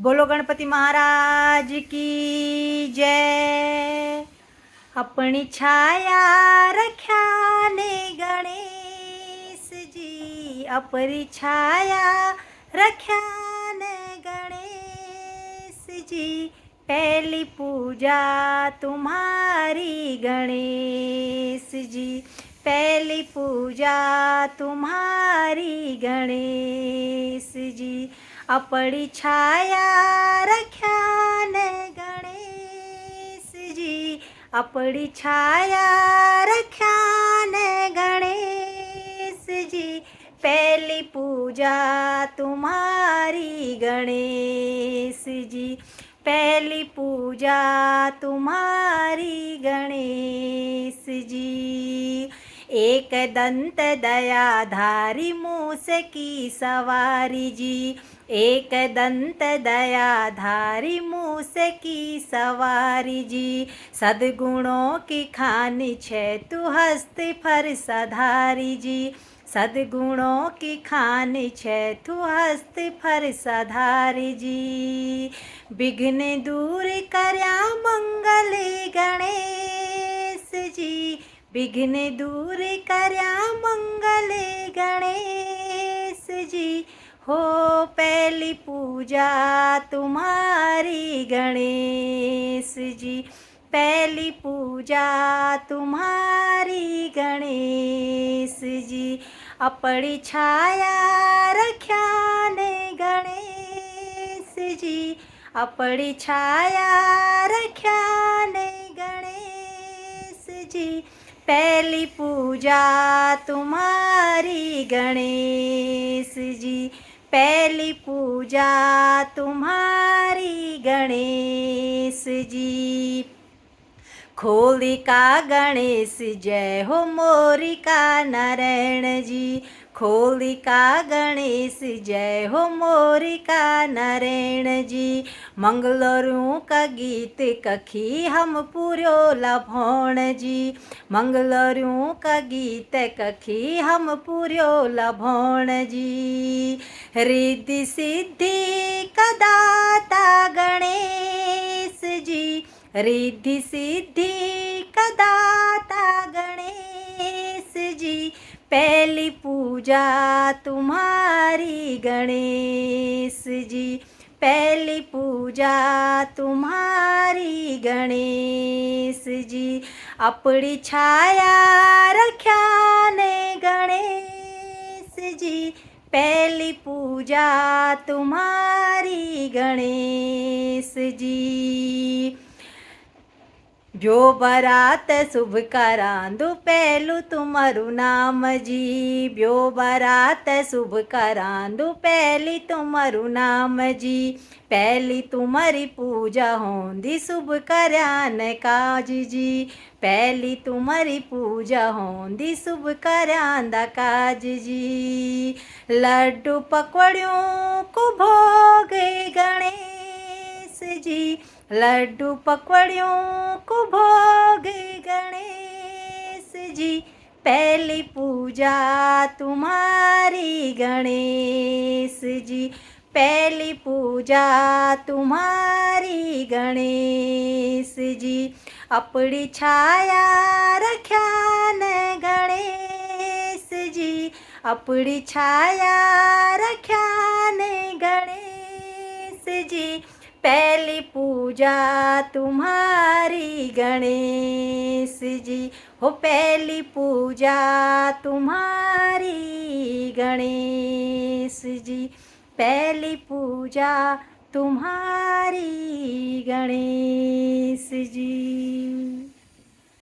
बोलो गणपति महाराज की जय। अपनी छाया रख्या ने गणेश जी, अपनी छाया रख्या ने गणेश जी। पहली पूजा तुम्हारी गणेश जी, पहली पूजा तुम्हारी गणेश जी। अपनी छाया रख्या ने गणेश जी, अपनी छाया रख्या ने गणेश जी। पहली पूजा तुम्हारी गणेश जी, पहली पूजा तुम्हारी गणेश जी। एक दंत दयाधारी मूस की सवारी जी, एक दंत दयाधारी मूस की सवारी जी। सद्गुणों की खानी छे तू हस्त फरसाधारी जी, सद्गुणों की खानी छे तू हस्त फरसाधारी जी। विघ्न दूर कर्या मंगले गणेश जी, विघ्न दूर कर्या मंगले गणेश जी। हो पहली पूजा तुम्हारी गणेश जी, पहली पूजा तुम्हारी गणेश जी। अपनी छाया रख्या ने गणेश जी, अपनी छाया रख्या ने गणेश जी। पहली पूजा तुम्हारी गणेश जी, पहली पूजा तुम्हारी गणेश जी। खोलिका गणेश जय हो मोरिका नारायण जी, खोलिका गणेश जय हो मोरिका नारायण जी। मंगलरू का गीत कखी हम पूर्यो लभोण जी, मंगलरू का गीत कखी हम पूर्यो लभोण जी। रिद्धि सिद्धि का दाता गणेश जी, रिद्धि सिद्धि का दाता गणेश जी। पहली पूजा तुम्हारी गणेश जी, पहली पूजा तुम्हारी गणेश जी। अपनी छाया रख्या ने गणेश जी, पहली पूजा तुम्हारी गणेश जी। जो बरात शुभ करांदू पहलू तुम्हारू नाम जी, ब्यो बरात शुभ करांदू पहली तुम्हारू नाम जी। पहली तुम्हारी पूजा होंदी शुभ करयान काज जी, पहली तुम्हारी पूजा होंदी शुभ करयांदा काज जी। लड्डू पकवड़ियों को भोग गणेश जी, लड्डू पकवड़ियों को भोग गणेश जी। पहली पूजा तुम्हारी गणेश जी, पहली पूजा तुम्हारी गणेश जी। अपनी छाया रख्या ने गणेश जी, अपनी छाया रख्या ने गणेश जी। पहली पूजा तुम्हारी गणेश जी, हो पहली पूजा तुम्हारी गणेश जी, पहली पूजा तुम्हारी गणेश जी।